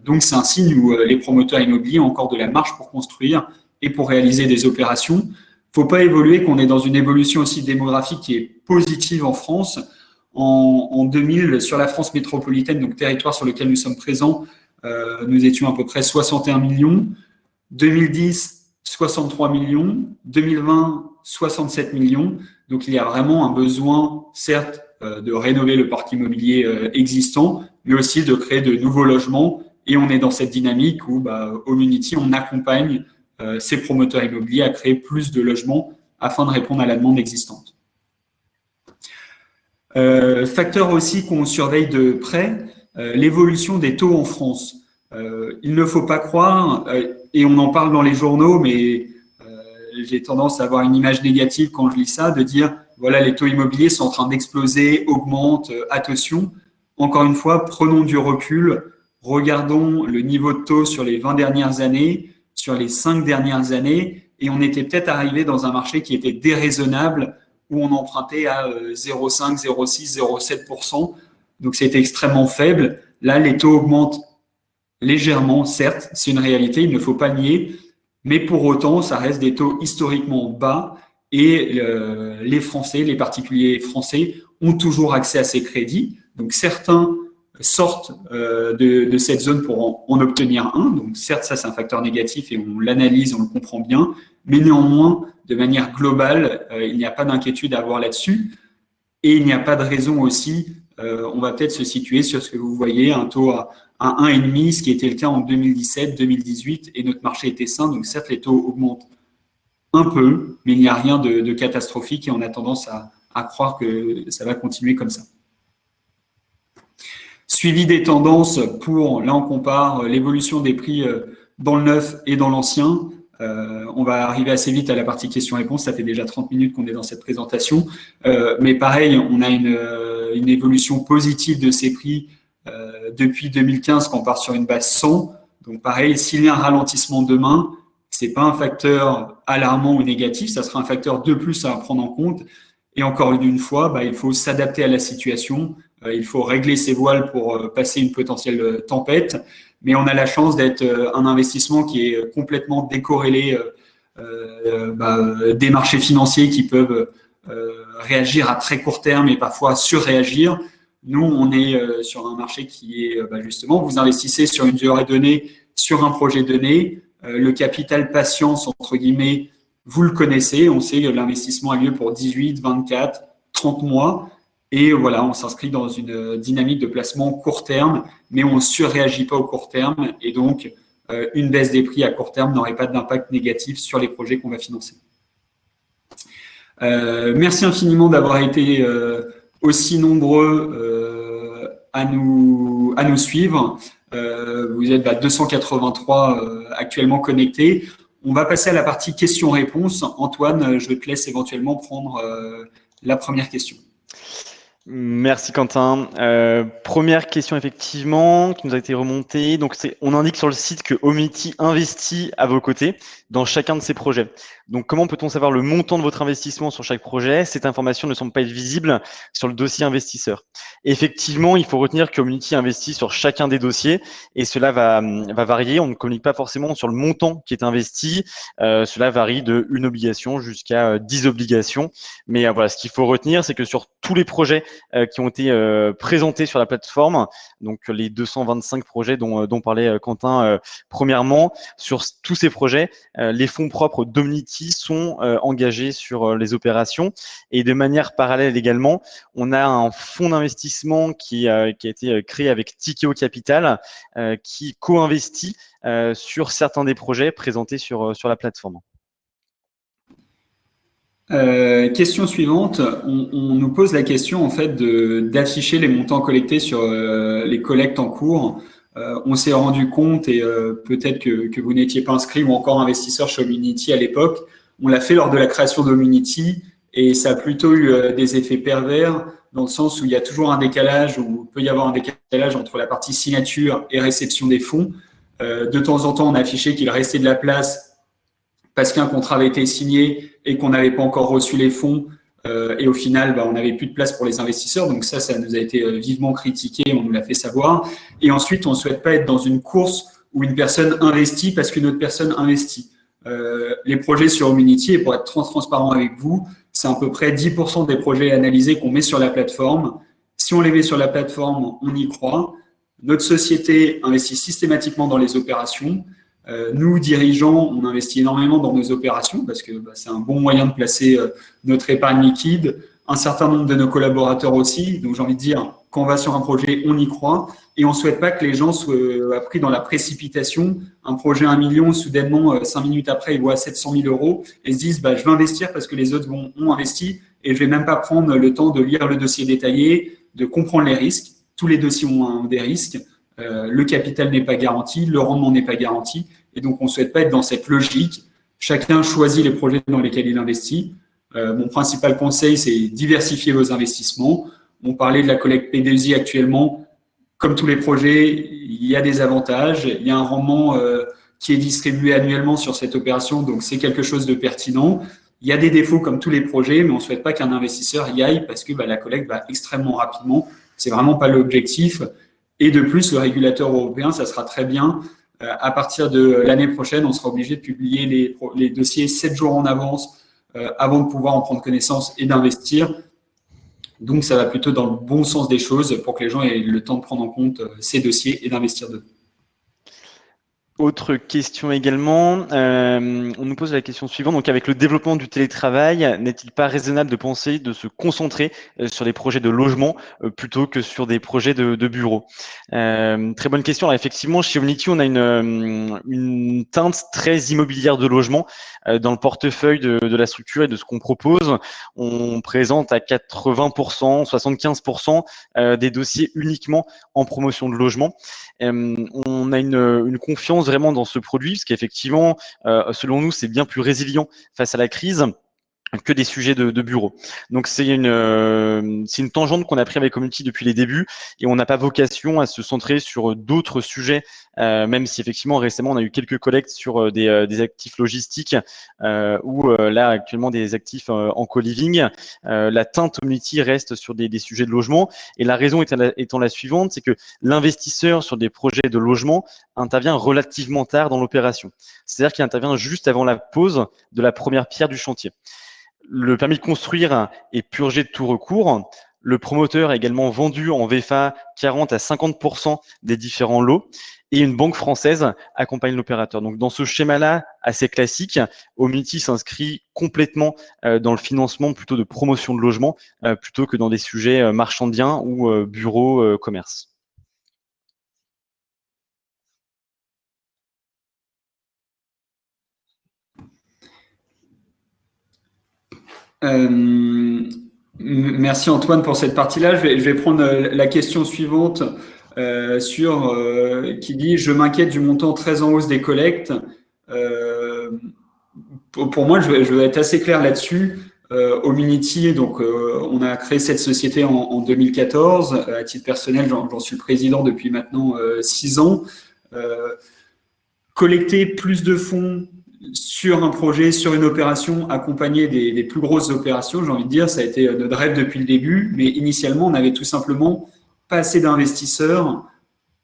Donc, c'est un signe où les promoteurs immobiliers ont encore de la marge pour construire et pour réaliser des opérations. Il ne faut pas évoluer qu'on est dans une évolution aussi démographique qui est positive en France. En 2000, sur la France métropolitaine, donc territoire sur lequel nous sommes présents, nous étions à peu près 61 millions. 2010, 63 millions. 2020, 67 millions. Donc, il y a vraiment un besoin, certes, de rénover le parc immobilier existant, mais aussi de créer de nouveaux logements. Et on est dans cette dynamique où, Homunity, on accompagne ces promoteurs immobiliers à créer plus de logements afin de répondre à la demande existante. Facteur aussi qu'on surveille de près, l'évolution des taux en France. Il ne faut pas croire, et on en parle dans les journaux, mais j'ai tendance à avoir une image négative quand je lis ça, de dire voilà, les taux immobiliers sont en train d'exploser, augmentent, attention. Encore une fois, prenons du recul, regardons le niveau de taux sur les 20 dernières années, sur les 5 dernières années, et on était peut-être arrivé dans un marché qui était déraisonnable, où on empruntait à 0,5, 0,6, 0,7%. Donc, c'était extrêmement faible. Là, les taux augmentent légèrement, certes, c'est une réalité, il ne faut pas le nier, mais pour autant, ça reste des taux historiquement bas et les Français, les particuliers français, ont toujours accès à ces crédits. Donc, certains sortent de cette zone pour en obtenir un. Donc, certes, ça, c'est un facteur négatif et on l'analyse, on le comprend bien, mais néanmoins, de manière globale, il n'y a pas d'inquiétude à avoir là-dessus et il n'y a pas de raison aussi. On va peut-être se situer sur ce que vous voyez, un taux à 1,5, ce qui était le cas en 2017, 2018, et notre marché était sain. Donc, certes, les taux augmentent un peu, mais il n'y a rien de catastrophique et on a tendance à croire que ça va continuer comme ça. Suivi des tendances pour, là on compare l'évolution des prix dans le neuf et dans l'ancien. On va arriver assez vite à la partie questions-réponses, ça fait déjà 30 minutes qu'on est dans cette présentation. Mais pareil, on a une évolution positive de ces prix depuis 2015 quand on part sur une base 100. Donc pareil, s'il y a un ralentissement demain, c'est pas un facteur alarmant ou négatif, ça sera un facteur de plus à prendre en compte. Et encore une fois, il faut s'adapter à la situation, il faut régler ses voiles pour passer une potentielle tempête. Mais on a la chance d'être un investissement qui est complètement décorrélé des marchés financiers qui peuvent réagir à très court terme et parfois surréagir. Nous, on est sur un marché qui est justement, vous investissez sur une durée donnée, sur un projet donné. Le capital patience, entre guillemets, vous le connaissez. On sait que l'investissement a lieu pour 18, 24, 30 mois. Et voilà, on s'inscrit dans une dynamique de placement court terme, mais on ne surréagit pas au court terme. Et donc, une baisse des prix à court terme n'aurait pas d'impact négatif sur les projets qu'on va financer. Merci infiniment d'avoir été aussi nombreux à nous suivre. Vous êtes 283 actuellement connectés. On va passer à la partie questions-réponses. Antoine, je te laisse éventuellement prendre la première question. Merci Quentin. Première question effectivement qui nous a été remontée. Donc on indique sur le site que Homunity investit à vos côtés dans chacun de ses projets. Donc comment peut-on savoir le montant de votre investissement sur chaque projet? Cette information ne semble pas être visible sur le dossier investisseur. Effectivement, il faut retenir que Homunity investit sur chacun des dossiers et cela va varier. On ne communique pas forcément sur le montant qui est investi. Cela varie de 1 obligation jusqu'à 10 obligations. Mais voilà, ce qu'il faut retenir, c'est que sur tous les projets qui ont été présentés sur la plateforme, donc les 225 projets dont parlait Quentin premièrement, sur tous ces projets, les fonds propres d'Homunity sont engagés sur les opérations et de manière parallèle également, on a un fonds d'investissement qui a été créé avec Tikeo Capital qui co-investit sur certains des projets présentés sur la plateforme. Question suivante, on nous pose la question en fait d'afficher les montants collectés sur les collectes en cours. On s'est rendu compte et peut-être que vous n'étiez pas inscrit ou encore investisseur chez Homunity à l'époque. On l'a fait lors de la création d'Homunity et ça a plutôt eu des effets pervers dans le sens où il y a toujours un décalage ou peut y avoir un décalage entre la partie signature et réception des fonds. De temps en temps, on a affiché qu'il restait de la place parce qu'un contrat avait été signé et qu'on n'avait pas encore reçu les fonds. Et au final, on n'avait plus de place pour les investisseurs. Donc ça nous a été vivement critiqué, on nous l'a fait savoir. Et ensuite, on ne souhaite pas être dans une course où une personne investit parce qu'une autre personne investit. Les projets sur Homunity, et pour être transparent avec vous, c'est à peu près 10% des projets analysés qu'on met sur la plateforme. Si on les met sur la plateforme, on y croit. Notre société investit systématiquement dans les opérations. Nous, dirigeants, on investit énormément dans nos opérations parce que c'est un bon moyen de placer notre épargne liquide. Un certain nombre de nos collaborateurs aussi. Donc, j'ai envie de dire, quand on va sur un projet, on y croit. Et on ne souhaite pas que les gens soient pris dans la précipitation. Un projet à 1 million, soudainement, 5 minutes après, ils voient 700 000 euros et se disent, je vais investir parce que les autres ont investi et je ne vais même pas prendre le temps de lire le dossier détaillé, de comprendre les risques. Tous les dossiers ont des risques. Le capital n'est pas garanti, le rendement n'est pas garanti. Et donc, on ne souhaite pas être dans cette logique. Chacun choisit les projets dans lesquels il investit. Mon principal conseil, c'est diversifier vos investissements. On parlait de la collecte P2I actuellement. Comme tous les projets, il y a des avantages. Il y a un rendement qui est distribué annuellement sur cette opération, donc c'est quelque chose de pertinent. Il y a des défauts comme tous les projets, mais on ne souhaite pas qu'un investisseur y aille parce que la collecte va extrêmement rapidement. C'est vraiment pas l'objectif. Et de plus, le régulateur européen, ça sera très bien. À partir de l'année prochaine, on sera obligé de publier les dossiers 7 jours en avance avant de pouvoir en prendre connaissance et d'investir. Donc, ça va plutôt dans le bon sens des choses pour que les gens aient le temps de prendre en compte ces dossiers et d'investir dedans. Autre question également, on nous pose la question suivante. Donc, avec le développement du télétravail, n'est-il pas raisonnable de penser de se concentrer sur des projets de logement plutôt que sur des projets de bureaux? Très bonne question. Alors, effectivement, chez Omnity, on a une teinte très immobilière de logement dans le portefeuille de la structure et de ce qu'on propose. On présente à 80%, 75% des dossiers uniquement en promotion de logement. On a une confiance vraiment dans ce produit, parce qu'effectivement, selon nous, c'est bien plus résilient face à la crise que des sujets de bureau. Donc c'est une tangente qu'on a pris avec Community depuis les débuts et on n'a pas vocation à se centrer sur d'autres sujets, même si effectivement récemment on a eu quelques collectes sur des actifs logistiques ou là actuellement des actifs en co-living. La teinte Community reste sur des sujets de logement et la raison étant la suivante, c'est que l'investisseur sur des projets de logement intervient relativement tard dans l'opération. C'est-à-dire qu'il intervient juste avant la pose de la première pierre du chantier. Le permis de construire est purgé de tout recours. Le promoteur est également vendu en VFA 40 à 50% des différents lots et une banque française accompagne l'opérateur. Donc, dans ce schéma-là, assez classique, Omnity s'inscrit complètement dans le financement plutôt de promotion de logement plutôt que dans des sujets marchands de biens ou bureaux, commerce. Merci Antoine pour cette partie-là. Je vais prendre la question suivante qui dit « Je m'inquiète du montant très en hausse des collectes ». Pour moi, je vais être assez clair là-dessus. Omnity, donc on a créé cette société en 2014. À titre personnel, j'en suis le président depuis maintenant 6 ans. Collecter plus de fonds sur un projet, sur une opération, accompagné des plus grosses opérations, j'ai envie de dire, ça a été notre rêve depuis le début, mais initialement, on n'avait tout simplement pas assez d'investisseurs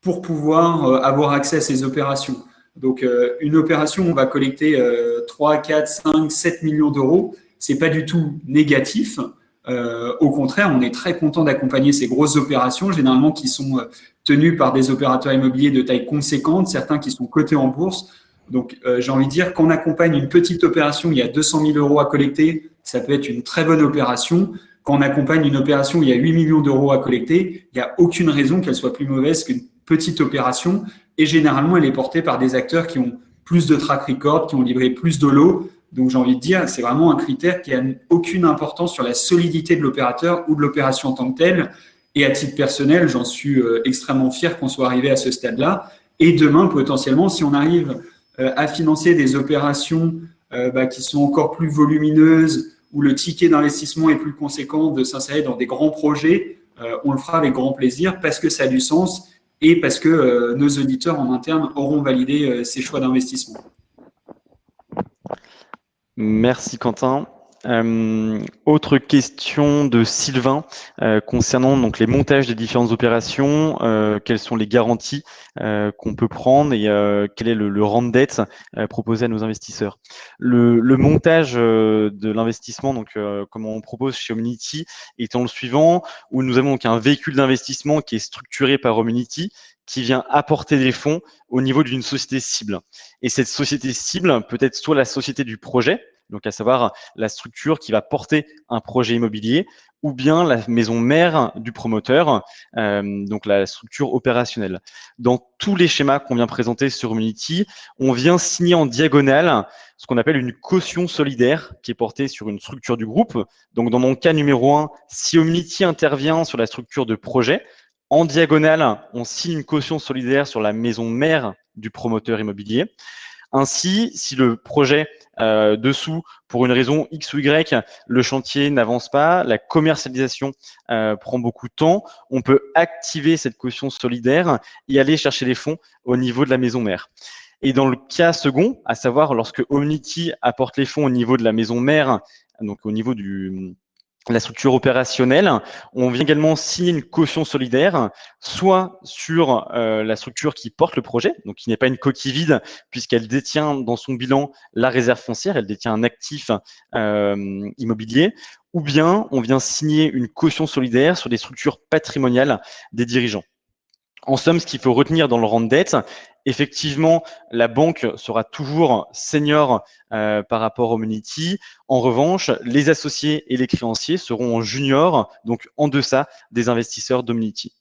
pour pouvoir avoir accès à ces opérations. Donc, une opération, on va collecter 3, 4, 5, 7 millions d'euros. C'est pas du tout négatif. Au contraire, on est très content d'accompagner ces grosses opérations, généralement qui sont tenues par des opérateurs immobiliers de taille conséquente, certains qui sont cotés en bourse. Donc, j'ai envie de dire qu'on accompagne une petite opération, il y a 200 000 euros à collecter, ça peut être une très bonne opération. Quand on accompagne une opération, il y a 8 millions d'euros à collecter, il n'y a aucune raison qu'elle soit plus mauvaise qu'une petite opération. Et généralement, elle est portée par des acteurs qui ont plus de track record, qui ont livré plus de lots. Donc, j'ai envie de dire, c'est vraiment un critère qui n'a aucune importance sur la solidité de l'opérateur ou de l'opération en tant que telle. Et à titre personnel, j'en suis extrêmement fier qu'on soit arrivé à ce stade-là. Et demain, potentiellement, si on arrive à financer des opérations qui sont encore plus volumineuses, où le ticket d'investissement est plus conséquent, de s'insérer dans des grands projets, on le fera avec grand plaisir parce que ça a du sens et parce que nos auditeurs en interne auront validé ces choix d'investissement. Merci Quentin. Autre question de Sylvain concernant donc les montages des différentes opérations, quelles sont les garanties qu'on peut prendre et quel est le rang de dette proposé à nos investisseurs. Le montage de l'investissement, donc comme on propose chez Omnity, étant le suivant, où nous avons donc un véhicule d'investissement qui est structuré par Omnity, qui vient apporter des fonds au niveau d'une société cible. Et cette société cible peut être soit la société du projet, donc à savoir la structure qui va porter un projet immobilier, ou bien la maison mère du promoteur, donc la structure opérationnelle. Dans tous les schémas qu'on vient présenter sur Omnity, on vient signer en diagonale ce qu'on appelle une caution solidaire qui est portée sur une structure du groupe. Donc dans mon cas numéro 1, si Omnity intervient sur la structure de projet, en diagonale, on signe une caution solidaire sur la maison mère du promoteur immobilier. Ainsi, si le projet dessous, pour une raison X ou Y, le chantier n'avance pas, la commercialisation prend beaucoup de temps, on peut activer cette caution solidaire et aller chercher les fonds au niveau de la maison mère. Et dans le cas second, à savoir lorsque Omnity apporte les fonds au niveau de la maison mère, donc au niveau de la structure opérationnelle, on vient également signer une caution solidaire, soit sur la structure qui porte le projet, donc qui n'est pas une coquille vide, puisqu'elle détient dans son bilan la réserve foncière, elle détient un actif immobilier, ou bien on vient signer une caution solidaire sur des structures patrimoniales des dirigeants. En somme, ce qu'il faut retenir dans le rang de dette, effectivement, la banque sera toujours senior par rapport au Omnity. En revanche, les associés et les créanciers seront en junior, donc en deçà des investisseurs d'Omnity.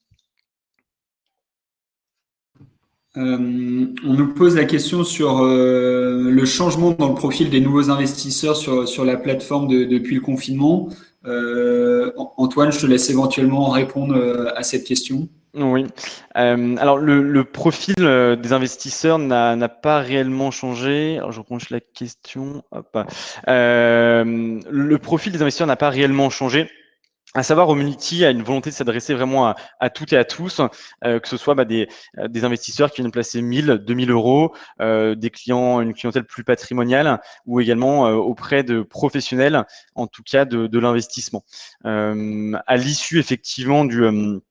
On nous pose la question sur le changement dans le profil des nouveaux investisseurs sur la plateforme depuis le confinement. Antoine, je te laisse éventuellement répondre à cette question. Oui. Alors, le profil des investisseurs n'a pas réellement changé. Alors, je reprends la question. Hop. Le profil des investisseurs n'a pas réellement changé. À savoir, Omnity a une volonté de s'adresser vraiment à toutes et à tous, que ce soit des investisseurs qui viennent placer 1000, 2000 euros, des clients, une clientèle plus patrimoniale, ou également auprès de professionnels, en tout cas de l'investissement. À l'issue effectivement de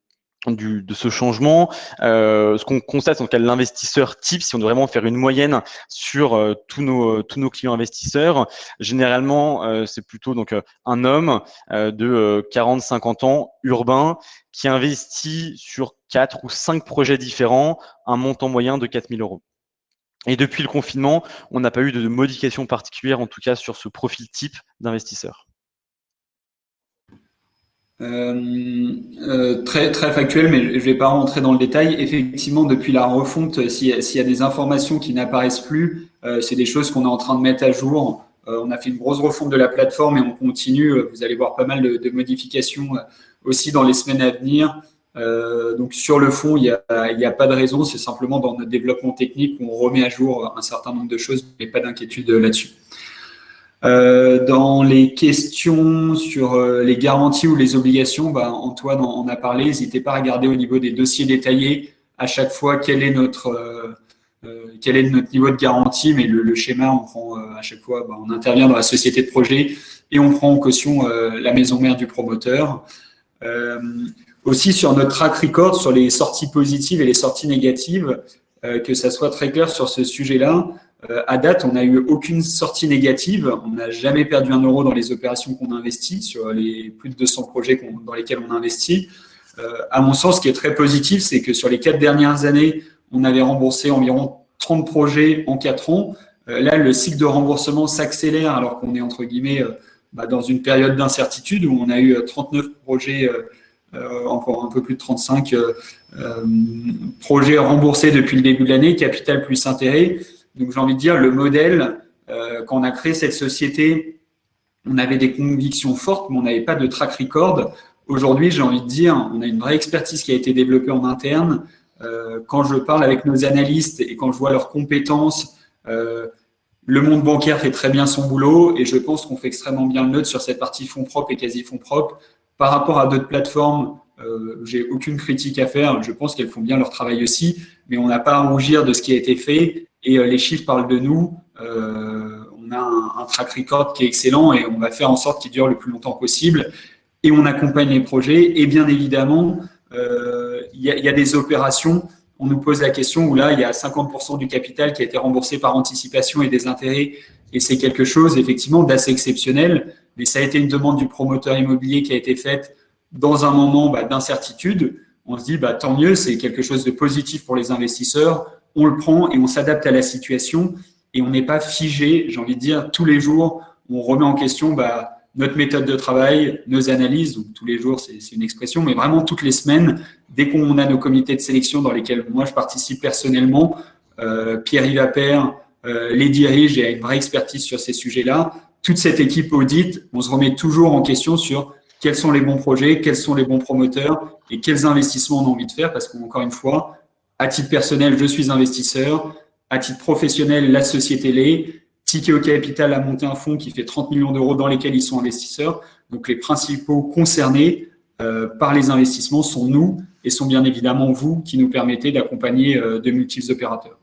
ce changement, ce qu'on constate en tout cas l'investisseur type, si on doit vraiment faire une moyenne sur tous nos clients investisseurs, généralement c'est plutôt donc un homme de 40-50 ans, urbain, qui investit sur 4 ou 5 projets différents, un montant moyen de 4 000 euros. Et depuis le confinement, on n'a pas eu de modification particulière, en tout cas sur ce profil type d'investisseur. Très factuel, mais je vais pas rentrer dans le détail. Effectivement, depuis la refonte, s'il y a des informations qui n'apparaissent plus, c'est des choses qu'on est en train de mettre à jour. On a fait une grosse refonte de la plateforme et on continue. Vous allez voir pas mal de modifications aussi dans les semaines à venir. Donc sur le fond, il y a pas de raison. C'est simplement dans notre développement technique où on remet à jour un certain nombre de choses, mais pas d'inquiétude là-dessus. Dans les questions sur les garanties ou les obligations, Antoine en a parlé. N'hésitez pas à regarder au niveau des dossiers détaillés à chaque fois quel est notre niveau de garantie. Mais le schéma, on prend à chaque fois, on intervient dans la société de projet et on prend en caution la maison mère du promoteur. Aussi sur notre track record, sur les sorties positives et les sorties négatives, que ça soit très clair sur ce sujet-là. À date, on n'a eu aucune sortie négative. On n'a jamais perdu 1 euro dans les opérations qu'on a investies, sur les plus de 200 projets dans lesquels on a investi. À mon sens, ce qui est très positif, c'est que sur les 4 dernières années, on avait remboursé environ 30 projets en 4 ans. Là, le cycle de remboursement s'accélère alors qu'on est entre guillemets dans une période d'incertitude où on a eu 39 projets, encore un peu plus de 35 projets remboursés depuis le début de l'année, capital plus intérêt. Donc, j'ai envie de dire, le modèle, quand on a créé cette société, on avait des convictions fortes, mais on n'avait pas de track record. Aujourd'hui, j'ai envie de dire, on a une vraie expertise qui a été développée en interne. Quand je parle avec nos analystes et quand je vois leurs compétences, le monde bancaire fait très bien son boulot et je pense qu'on fait extrêmement bien le nôtre sur cette partie fonds propres et quasi fonds propres. Par rapport à d'autres plateformes, j'ai aucune critique à faire. Je pense qu'elles font bien leur travail aussi, mais on n'a pas à rougir de ce qui a été fait. Et les chiffres parlent de nous. On a un track record qui est excellent et on va faire en sorte qu'il dure le plus longtemps possible. Et on accompagne les projets. Et bien évidemment, il y a des opérations. On nous pose la question où là, il y a 50% du capital qui a été remboursé par anticipation et des intérêts. Et c'est quelque chose, effectivement, d'assez exceptionnel. Mais ça a été une demande du promoteur immobilier qui a été faite dans un moment d'incertitude. On se dit, tant mieux, c'est quelque chose de positif pour les investisseurs. On le prend et on s'adapte à la situation et on n'est pas figé, j'ai envie de dire, tous les jours, on remet en question notre méthode de travail, nos analyses, donc tous les jours, c'est une expression, mais vraiment toutes les semaines, dès qu'on a nos comités de sélection dans lesquels moi je participe personnellement, Pierre-Yves Appert les dirige et a une vraie expertise sur ces sujets-là. Toute cette équipe audit, on se remet toujours en question sur quels sont les bons projets, quels sont les bons promoteurs et quels investissements on a envie de faire parce qu'encore une fois, à titre personnel, je suis investisseur. À titre professionnel, la société l'est. Ticket au capital a monté un fonds qui fait 30 millions d'euros dans lesquels ils sont investisseurs. Donc, les principaux concernés par les investissements sont nous et sont bien évidemment vous qui nous permettez d'accompagner de multiples opérateurs.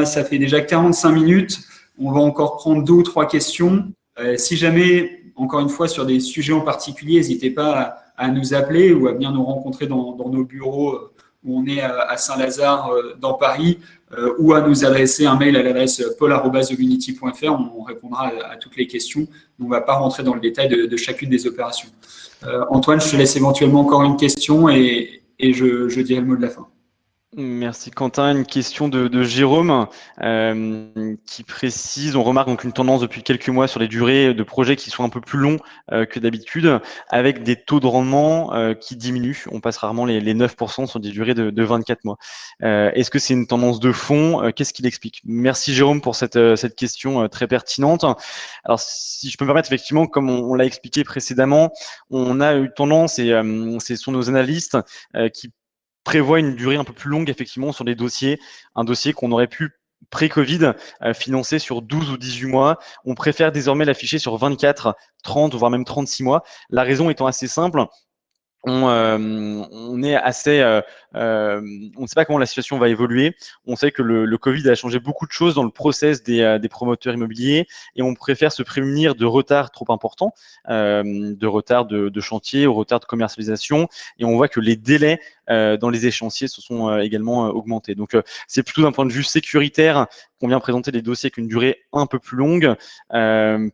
Ça fait déjà 45 minutes. On va encore prendre 2 ou 3 questions. Si jamais, encore une fois, sur des sujets en particulier, n'hésitez pas à nous appeler ou à venir nous rencontrer dans nos bureaux où on est à Saint-Lazare dans Paris ou à nous adresser un mail à l'adresse paul@theunity.fr. On répondra à toutes les questions. On ne va pas rentrer dans le détail de chacune des opérations. Antoine, je te laisse éventuellement encore une question et je dirai le mot de la fin. Merci Quentin. Une question de Jérôme qui précise, on remarque donc une tendance depuis quelques mois sur les durées de projets qui sont un peu plus longs que d'habitude, avec des taux de rendement qui diminuent. On passe rarement les 9% sur des durées de 24 mois. Est-ce que c'est une tendance de fond? Qu'est-ce qu'il explique? Merci Jérôme pour cette question très pertinente. Alors si je peux me permettre, effectivement, comme on l'a expliqué précédemment, on a eu tendance, et ce sont nos analystes qui prévoit une durée un peu plus longue, effectivement, sur des dossiers. Un dossier qu'on aurait pu pré-Covid financer sur 12 ou 18 mois. On préfère désormais l'afficher sur 24, 30, voire même 36 mois. La raison étant assez simple. On est assez, on ne sait pas comment la situation va évoluer. On sait que le Covid a changé beaucoup de choses dans le process des promoteurs immobiliers et on préfère se prémunir de retards trop importants, de retard de chantier, au retard de commercialisation. Et on voit que les délais dans les échéanciers se sont également augmentés. Donc, c'est plutôt d'un point de vue sécuritaire qu'on vient présenter des dossiers avec une durée un peu plus longue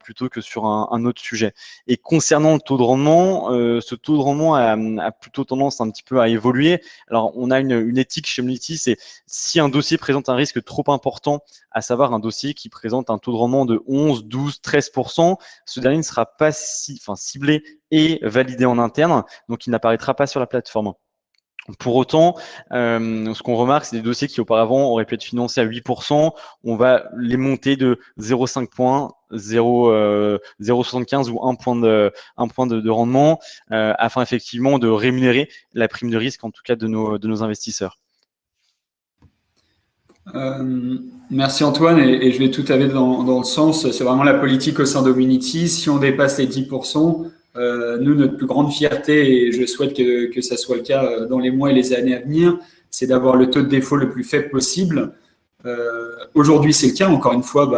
plutôt que sur un autre sujet. Et concernant le taux de rendement, ce taux de rendement a plutôt tendance un petit peu à évoluer. Alors, on a une éthique chez Unity, c'est si un dossier présente un risque trop important, à savoir un dossier qui présente un taux de rendement de 11, 12, 13%, ce dernier ne sera pas ciblé et validé en interne, donc il n'apparaîtra pas sur la plateforme. Pour autant, ce qu'on remarque, c'est des dossiers qui auparavant auraient pu être financés à 8%. On va les monter de 0,5 points, 0,75 ou un point de rendement afin effectivement de rémunérer la prime de risque, en tout cas de nos investisseurs. Merci Antoine, et je vais tout à fait dans le sens, c'est vraiment la politique au sein d'Unity. Si on dépasse les 10%, nous, notre plus grande fierté, et je souhaite que ça soit le cas dans les mois et les années à venir, c'est d'avoir le taux de défaut le plus faible possible. Aujourd'hui, c'est le cas. Encore une fois,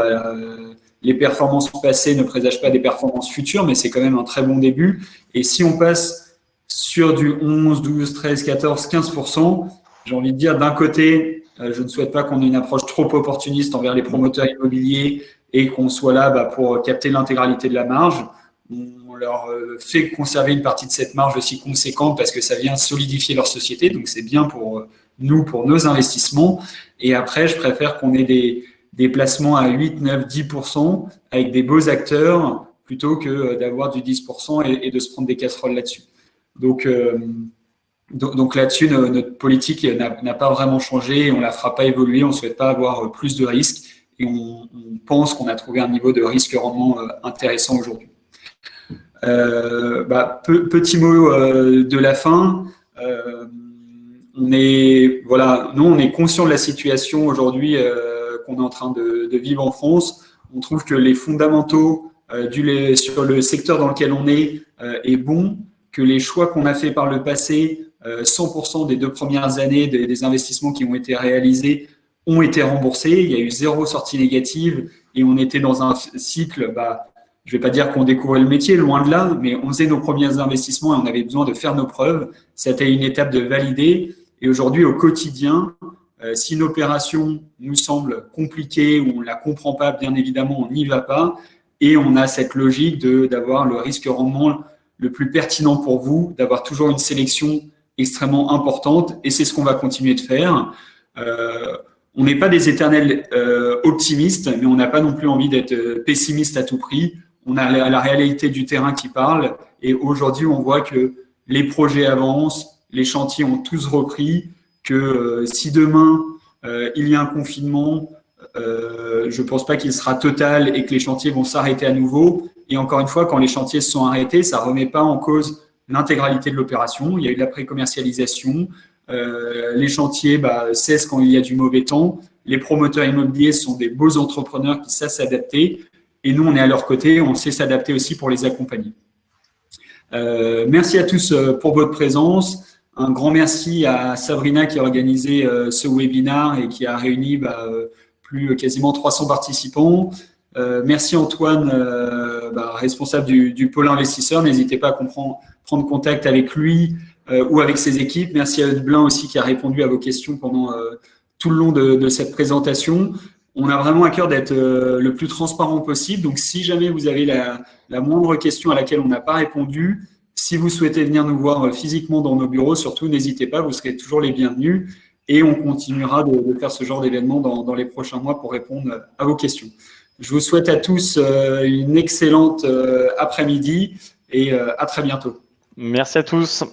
les performances passées ne présagent pas des performances futures, mais c'est quand même un très bon début. Et si on passe sur du 11, 12, 13, 14, 15%, j'ai envie de dire, d'un côté, je ne souhaite pas qu'on ait une approche trop opportuniste envers les promoteurs immobiliers et qu'on soit là pour capter l'intégralité de la marge. On leur fait conserver une partie de cette marge aussi conséquente parce que ça vient solidifier leur société. Donc, c'est bien pour nous, pour nos investissements. Et après, je préfère qu'on ait des placements à 8, 9, 10% avec des beaux acteurs plutôt que d'avoir du 10% et de se prendre des casseroles là-dessus. Donc là-dessus, notre politique n'a pas vraiment changé. On ne la fera pas évoluer. On ne souhaite pas avoir plus de risques. Et on pense qu'on a trouvé un niveau de risque-rendement intéressant aujourd'hui. Petit mot de la fin. On est conscient de la situation aujourd'hui qu'on est en train de vivre en France. On trouve que les fondamentaux sur le secteur dans lequel on est bon, que les choix qu'on a fait par le passé, 100% des 2 premières années des investissements qui ont été réalisés ont été remboursés. Il y a eu 0 sortie négative et on était dans un cycle. Je ne vais pas dire qu'on découvrait le métier, loin de là, mais on faisait nos premiers investissements et on avait besoin de faire nos preuves. C'était une étape de valider. Et aujourd'hui, au quotidien, si une opération nous semble compliquée ou on ne la comprend pas, bien évidemment, on n'y va pas. Et on a cette logique d'avoir le risque-rendement le plus pertinent pour vous, d'avoir toujours une sélection extrêmement importante. Et c'est ce qu'on va continuer de faire. On n'est pas des éternels optimistes, mais on n'a pas non plus envie d'être pessimiste à tout prix. On a la réalité du terrain qui parle. Et aujourd'hui, on voit que les projets avancent, les chantiers ont tous repris, que si demain, il y a un confinement, je ne pense pas qu'il sera total et que les chantiers vont s'arrêter à nouveau. Et encore une fois, quand les chantiers se sont arrêtés, ça ne remet pas en cause l'intégralité de l'opération. Il y a eu de la pré-commercialisation. Les chantiers cessent quand il y a du mauvais temps. Les promoteurs immobiliers sont des beaux entrepreneurs qui savent s'adapter. Et nous, on est à leur côté, on sait s'adapter aussi pour les accompagner. Merci à tous pour votre présence. Un grand merci à Sabrina qui a organisé ce webinaire et qui a réuni quasiment 300 participants. Merci Antoine, responsable du pôle investisseur. N'hésitez pas à prendre contact avec lui ou avec ses équipes. Merci à Eudes Blin aussi qui a répondu à vos questions pendant tout le long de cette présentation. On a vraiment à cœur d'être le plus transparent possible. Donc, si jamais vous avez la moindre question à laquelle on n'a pas répondu, si vous souhaitez venir nous voir physiquement dans nos bureaux, surtout, n'hésitez pas, vous serez toujours les bienvenus. Et on continuera de faire ce genre d'événement dans les prochains mois pour répondre à vos questions. Je vous souhaite à tous une excellente après-midi et à très bientôt. Merci à tous.